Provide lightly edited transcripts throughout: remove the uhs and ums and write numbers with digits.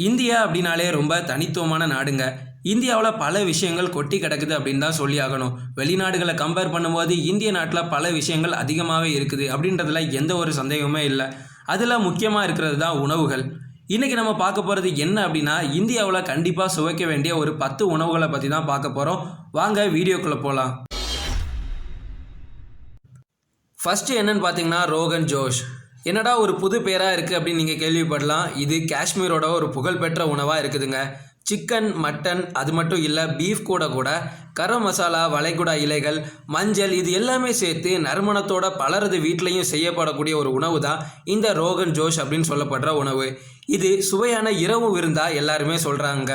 India அப்படின்னாலே ரொம்ப தனித்துவமான நாடுங்க. இந்தியாவில் பல விஷயங்கள் கொட்டி கிடக்குது அப்படின்னு தான் சொல்லி ஆகணும். வெளிநாடுகளை கம்பேர் பண்ணும்போது இந்திய நாட்டில் பல விஷயங்கள் அதிகமாகவே இருக்குது அப்படின்றதுல எந்த ஒரு சந்தேகமே இல்லை. அதில் முக்கியமாக இருக்கிறது தான் உணவுகள். இன்றைக்கி நம்ம பார்க்க போகிறது என்ன அப்படின்னா, இந்தியாவில் கண்டிப்பாக சுவைக்க வேண்டிய ஒரு 10 உணவுகளை பற்றி தான் பார்க்க போகிறோம். வாங்க வீடியோக்குள்ளே போகலாம். ஃபஸ்ட்டு என்னன்னு பார்த்தீங்கன்னா ரோகன் ஜோஷ். என்னடா ஒரு புது பேராக இருக்குது அப்படின்னு நீங்கள் கேள்விப்படலாம். இது காஷ்மீரோட ஒரு புகழ்பெற்ற உணவாக இருக்குதுங்க. சிக்கன், மட்டன், அது மட்டும் இல்லை பீஃப் கூட கரம் மசாலா, வளைகுடா இலைகள், மஞ்சள், இது எல்லாமே சேர்த்து நறுமணத்தோட பலரது வீட்லேயும் செய்யப்படக்கூடிய ஒரு உணவு தான் இந்த ரோகன் ஜோஷ் அப்படின்னு சொல்லப்படுற உணவு. இது சுவையான இரவு விருந்தா எல்லாருமே சொல்கிறாங்க.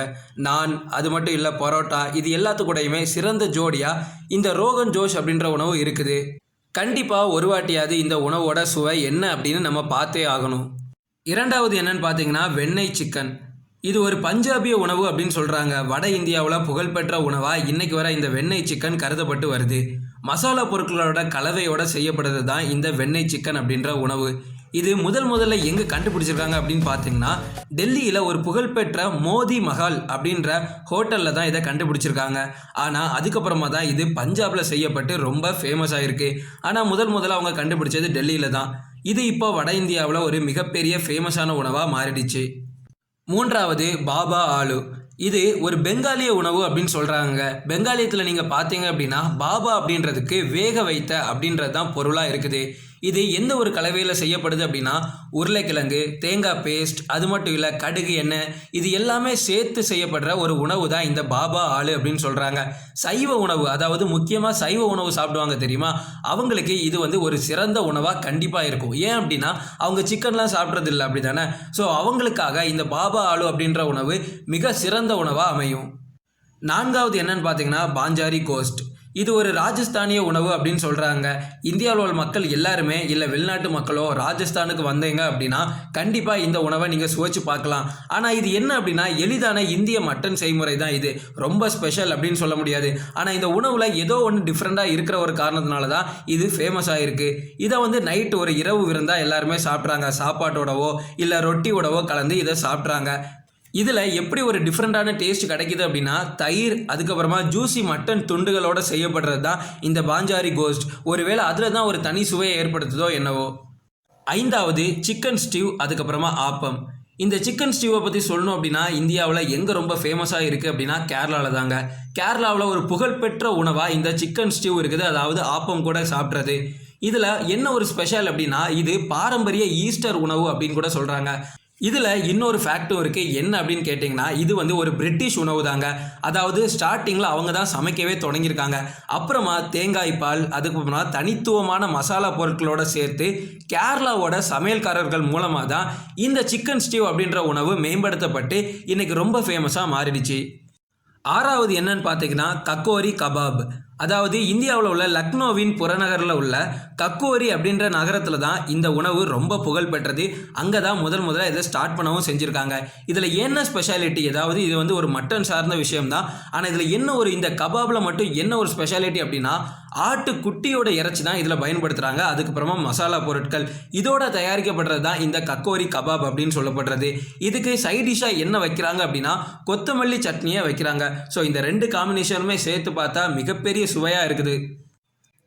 நான், அது மட்டும் இல்லை பரோட்டா, இது எல்லாத்துக்கூடையுமே சிறந்த ஜோடியாக இந்த ரோகன் ஜோஷ் அப்படின்ற உணவு இருக்குது. கண்டிப்பாக ஒரு வாட்டியாவது இந்த உணவோட சுவை என்ன அப்படின்னு நம்ம பார்த்தே ஆகணும். இரண்டாவது என்னன்னு பார்த்தீங்கன்னா வெண்ணெய் சிக்கன். இது ஒரு பஞ்சாபிய உணவு அப்படின்னு சொல்கிறாங்க. வட இந்தியாவில் புகழ்பெற்ற உணவாக இன்றைக்கி வர இந்த வெண்ணெய் சிக்கன் கருதப்பட்டு வருது. மசாலா பொருட்களோட கலவையோடு செய்யப்படுறது தான் இந்த வெண்ணெய் சிக்கன் அப்படின்ற உணவு. இது முதல்ல எங்கே கண்டுபிடிச்சிருக்காங்க அப்படின்னு பார்த்தீங்கன்னா, டெல்லியில் ஒரு புகழ்பெற்ற மோதி மஹால் அப்படின்ற ஹோட்டலில் தான் இதை கண்டுபிடிச்சிருக்காங்க. ஆனால் அதுக்கப்புறமா தான் இது பஞ்சாபில் செய்யப்பட்டு ரொம்ப ஃபேமஸ் ஆகிருக்கு. ஆனால் முதல்ல அவங்க கண்டுபிடிச்சது டெல்லியில் தான். இது இப்போ வட இந்தியாவில் ஒரு மிகப்பெரிய ஃபேமஸான உணவாக மாறிடுச்சு. மூன்றாவது பாபா ஆலு. இது ஒரு பெங்காலிய உணவு அப்படின்னு சொல்கிறாங்க. பெங்காலியத்தில் நீங்கள் பார்த்தீங்க அப்படின்னா பாபா அப்படின்றதுக்கு வேக வைத்த அப்படின்றது தான் பொருளாக இருக்குது. இது எந்த ஒரு கலவையில் செய்யப்படுது அப்படின்னா, உருளைக்கிழங்கு, தேங்காய் பேஸ்ட், அது மட்டும் இல்லை கடுகு, எண்ணெய், இது எல்லாமே சேர்த்து செய்யப்படுற ஒரு உணவு தான் இந்த பாபா ஆலு அப்படின்னு சொல்கிறாங்க. சைவ உணவு, அதாவது முக்கியமாக சைவ உணவு சாப்பிடுவாங்க தெரியுமா, அவங்களுக்கு இது வந்து ஒரு சிறந்த உணவாக கண்டிப்பாக இருக்கும். ஏன் அப்படின்னா அவங்க சிக்கன்லாம் சாப்பிட்றது இல்லை அப்படி தானே. ஸோ அவங்களுக்காக இந்த பாபா ஆலு அப்படின்ற உணவு மிக சிறந்த உணவாக அமையும். நான்காவது என்னன்னு பார்த்தீங்கன்னா பாஞ்சாரி கோஸ்ட். இது ஒரு ராஜஸ்தானிய உணவு அப்படின்னு சொல்கிறாங்க. இந்தியாவில் உள்ள மக்கள் எல்லாருமே, இல்லை வெளிநாட்டு மக்களோ ராஜஸ்தானுக்கு வந்தீங்க அப்படின்னா கண்டிப்பாக இந்த உணவை நீங்கள் சுவைச்சு பார்க்கலாம். ஆனால் இது என்ன அப்படின்னா எளிதான இந்திய மட்டன் செய்முறை தான். இது ரொம்ப ஸ்பெஷல் அப்படின்னு சொல்ல முடியாது. ஆனால் இந்த உணவில் ஏதோ ஒன்று டிஃப்ரெண்ட்டாக இருக்கிற ஒரு காரணத்தினால தான் இது ஃபேமஸ் ஆகிருக்கு. இதை வந்து நைட்டு ஒரு இரவு விருந்தாக எல்லாருமே சாப்பிட்றாங்க. சாப்பாட்டோடவோ இல்லை ரொட்டியோடவோ கலந்து இதை சாப்பிட்றாங்க. இதில் எப்படி ஒரு டிஃப்ரெண்ட்டான டேஸ்ட் கிடைக்கிது அப்படின்னா, தயிர், அதுக்கப்புறமா ஜூசி மட்டன் துண்டுகளோடு செய்யப்படுறது தான் இந்த பாஞ்சாரி கோஸ்ட். ஒருவேளை அதில் தான் ஒரு தனி சுவையை ஏற்படுத்துதோ என்னவோ. ஐந்தாவது சிக்கன் ஸ்டிவ், அதுக்கப்புறமா ஆப்பம். இந்த சிக்கன் ஸ்டியூவை பற்றி சொல்லணும் அப்படின்னா இந்தியாவில் எங்கே ரொம்ப ஃபேமஸாக இருக்குது அப்படின்னா கேரளாவில் தாங்க. கேரளாவில் ஒரு புகழ்பெற்ற உணவாக இந்த சிக்கன் ஸ்டியூ இருக்குது, அதாவது ஆப்பம் கூட சாப்பிட்றது. இதில் என்ன ஒரு ஸ்பெஷல் அப்படின்னா, இது பாரம்பரிய ஈஸ்டர் உணவு அப்படின்னு கூட சொல்கிறாங்க. இதில் இன்னொரு ஃபேக்டும் இருக்குது. என்ன அப்படின்னு கேட்டிங்கன்னா, இது வந்து ஒரு பிரிட்டிஷ் உணவு தாங்க. அதாவது ஸ்டார்டிங்கில் அவங்க தான் சமைக்கவே தொடங்கியிருக்காங்க. அப்புறமா தேங்காய் பால், அதுக்கப்புறமா தனித்துவமான மசாலா பொருட்களோடு சேர்த்து கேரளாவோட சமையல்காரர்கள் மூலமாக தான் இந்த சிக்கன் ஸ்டியூ அப்படின்ற உணவு மேம்படுத்தப்பட்டு இன்றைக்கி ரொம்ப ஃபேமஸாக மாறிடுச்சு. ஆறாவது என்னன்னு பார்த்தீங்கன்னா கக்கோரி கபாப். அதாவது இந்தியாவில் உள்ள லக்னோவின் புறநகரில் உள்ள கக்கோரி அப்படின்ற நகரத்தில் தான் இந்த உணவு ரொம்ப புகழ் பெற்றது. அங்கே தான் முதல்ல இதை ஸ்டார்ட் பண்ணவும் செஞ்சுருக்காங்க. இதில் என்ன ஸ்பெஷாலிட்டி, அதாவது இது வந்து ஒரு மட்டன் சார்ந்த விஷயம்தான். ஆனால் இதில் என்ன ஒரு இந்த கபாபில் மட்டும் என்ன ஒரு ஸ்பெஷாலிட்டி அப்படின்னா, ஆட்டு குட்டியோட இறைச்சி தான் இதில் பயன்படுத்துகிறாங்க. அதுக்கப்புறமா மசாலா பொருட்கள் இதோட தயாரிக்கப்படுறது தான் இந்த கக்கோரி கபாப் அப்படின்னு சொல்லப்படுறது. இதுக்கு சைட் டிஷ்ஷாக என்ன வைக்கிறாங்க அப்படின்னா கொத்தமல்லி சட்னியை வைக்கிறாங்க. ஸோ இந்த ரெண்டு காம்பினேஷனுமே சேர்த்து பார்த்தா மிகப்பெரிய சுவையாக இருக்குது.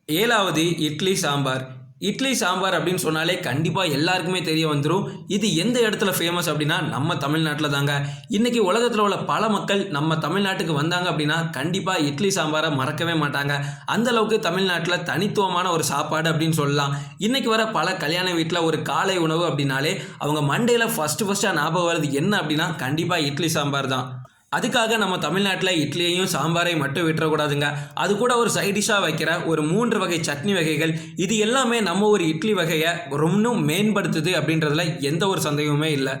ஏழாவது இட்லி சாம்பார். இட்லி சாம்பார் அப்படின்னு சொன்னாலே கண்டிப்பாக எல்லாருக்குமே தெரிய வந்துடும். இது எந்த இடத்துல ஃபேமஸ் அப்படின்னா நம்ம தமிழ்நாட்டில் தாங்க. இன்றைக்கி உலகத்தில் உள்ள பல மக்கள் நம்ம தமிழ்நாட்டுக்கு வந்தாங்க அப்படின்னா கண்டிப்பாக இட்லி சாம்பாரை மறக்கவே மாட்டாங்க. அந்தளவுக்கு தமிழ்நாட்டில் தனித்துவமான ஒரு சாப்பாடு அப்படின்னு சொல்லலாம். இன்றைக்கி வர பல கல்யாண வீட்டில் ஒரு காலை உணவு அப்படின்னாலே அவங்க மண்டையில் ஃபஸ்ட்டாக ஞாபகம் வருது என்ன அப்படின்னா கண்டிப்பாக இட்லி சாம்பார் தான். அதுக்காக நம்ம தமிழ்நாட்டில் இட்லியையும் சாம்பாரை மட்டும் விட்டுறக்கூடாதுங்க. அது கூட ஒரு சைடிஷாக வைக்கிற ஒரு 3 வகை சட்னி வகைகள், இது எல்லாமே நம்ம ஒரு இட்லி வகையை ரொம்ப மேம்படுத்துது அப்படின்றதுல எந்த ஒரு சந்தேகமுமே இல்லை.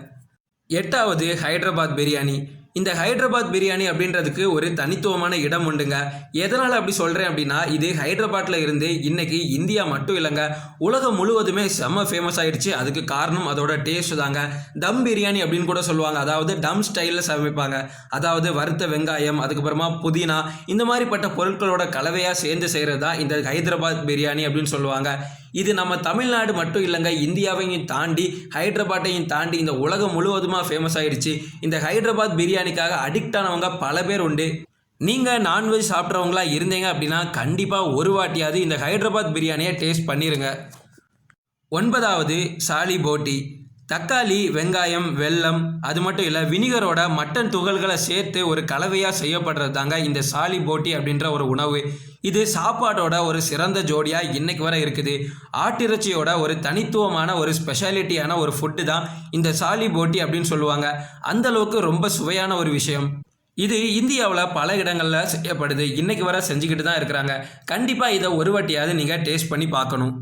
எட்டாவது ஹைதராபாத் பிரியாணி. இந்த ஹைதராபாத் பிரியாணி அப்படின்றதுக்கு ஒரு தனித்துவமான இடம் உண்டுங்க. எதனால் அப்படி சொல்கிறேன் அப்படின்னா, இது ஹைதராபாத்தில் இருந்து இன்னைக்கு இந்தியா மட்டும் இல்லைங்க, உலகம் முழுவதுமே செம்ம ஃபேமஸ் ஆயிடுச்சு. அதுக்கு காரணம் அதோட டேஸ்ட் தாங்க. தம் பிரியாணி அப்படின்னு கூட சொல்லுவாங்க. அதாவது டம் ஸ்டைலில் சமைப்பாங்க. அதாவது வறுத்த வெங்காயம், அதுக்கப்புறமா புதினா, இந்த மாதிரிப்பட்ட பொருட்களோட கலவையாக சேர்ந்து செய்கிறது தான் இந்த ஹைதராபாத் பிரியாணி அப்படின்னு சொல்லுவாங்க. இது நம்ம தமிழ்நாடு மட்டும் இல்லைங்க, இந்தியாவையும் தாண்டி ஹைதராபாத்தையும் தாண்டி இந்த உலகம் முழுவதுமாக ஃபேமஸ் ஆயிடுச்சு. இந்த ஹைதராபாத் பிரியாணிக்காக அடிக்ட் ஆனவங்க பல பேர் உண்டு. நீங்கள் நான்வெஜ் சாப்பிட்றவங்களா இருந்தீங்க அப்படின்னா கண்டிப்பாக ஒரு வாட்டியாவது இந்த ஹைதராபாத் பிரியாணியை டேஸ்ட் பண்ணிடுங்க. 9வது சாலி போட்டி. தக்காளி, வெங்காயம், வெல்லம், அது மட்டும் இல்லை வினிகரோட மட்டன் துகள்களை சேர்த்து ஒரு கலவையாக செய்யப்படுறது தாங்க இந்த சாலி போட்டி அப்படின்ற ஒரு உணவு. இது சாப்பாட்டோட ஒரு சிறந்த ஜோடியாக இன்னைக்கு வரை இருக்குது. ஆட்டிறைச்சியோட ஒரு தனித்துவமான ஒரு ஸ்பெஷாலிட்டியான ஒரு ஃபுட்டு தான் இந்த சாலி போட்டி அப்படின்னு சொல்லுவாங்க. அந்தளவுக்கு ரொம்ப சுவையான ஒரு விஷயம். இது இந்தியாவில் பல இடங்களில் செய்யப்படுது. இன்னைக்கு வரை செஞ்சுக்கிட்டு தான் இருக்கிறாங்க. கண்டிப்பாக இதை ஒரு வாட்டியாவது நீங்கள் டேஸ்ட் பண்ணி பார்க்கணும்.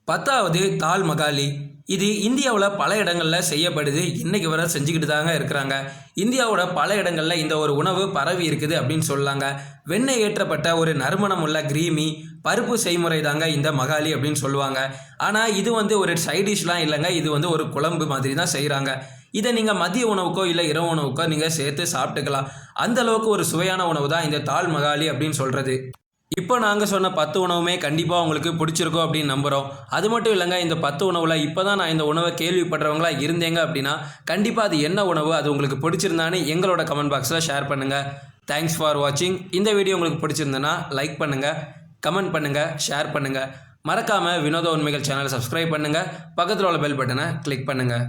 10வது தால் மகாலி. இது இந்தியாவில் பல இடங்களில் செய்யப்படுது. இன்றைக்கி வரை செஞ்சுக்கிட்டு தாங்க இருக்கிறாங்க. இந்தியாவோட பல இடங்களில் இந்த ஒரு உணவு பரவி இருக்குது அப்படின்னு சொல்லலாங்க. வெண்ணெய் ஏற்றப்பட்ட ஒரு நறுமணம் உள்ள கிரீமி பருப்பு செய்முறை தாங்க இந்த மகாலி அப்படின்னு சொல்லுவாங்க. ஆனால் இது ஒரு சைடிஷ்லாம் இல்லைங்க, இது ஒரு குழம்பு மாதிரி தான் செய்கிறாங்க. இதை நீங்கள் மதிய உணவுக்கோ இல்லை இரவு உணவுக்கோ நீங்கள் சேர்த்து சாப்பிட்டுக்கலாம். அந்தளவுக்கு ஒரு சுவையான உணவு தான் இந்த தால் மகாலி அப்படின்னு சொல்கிறது. இப்போ நாங்கள் சொன்ன 10 உணவுமே கண்டிப்பாக உங்களுக்கு பிடிச்சிருக்கோம் அப்படின்னு நம்புகிறோம். அது மட்டும் இல்லைங்க, இந்த 10 உணவில் இப்போ தான் நான் இந்த உணவை கேள்விப்படுறவங்களா இருந்தேங்க அப்படின்னா கண்டிப்பாக அது என்ன உணவு, அது உங்களுக்கு பிடிச்சிருந்தான்னு எங்களோட கமெண்ட் பாக்ஸில் ஷேர் பண்ணுங்கள். தேங்க்ஸ் ஃபார் வாட்சிங். இந்த வீடியோ உங்களுக்கு பிடிச்சிருந்ததுன்னா லைக் பண்ணுங்கள், கமெண்ட் பண்ணுங்கள், ஷேர் பண்ணுங்கள். மறக்காமல் வினோத உண்மைகள் சேனலை சப்ஸ்கிரைப் பண்ணுங்கள். பக்கத்தில் உள்ள பெல் பட்டனை கிளிக் பண்ணுங்கள்.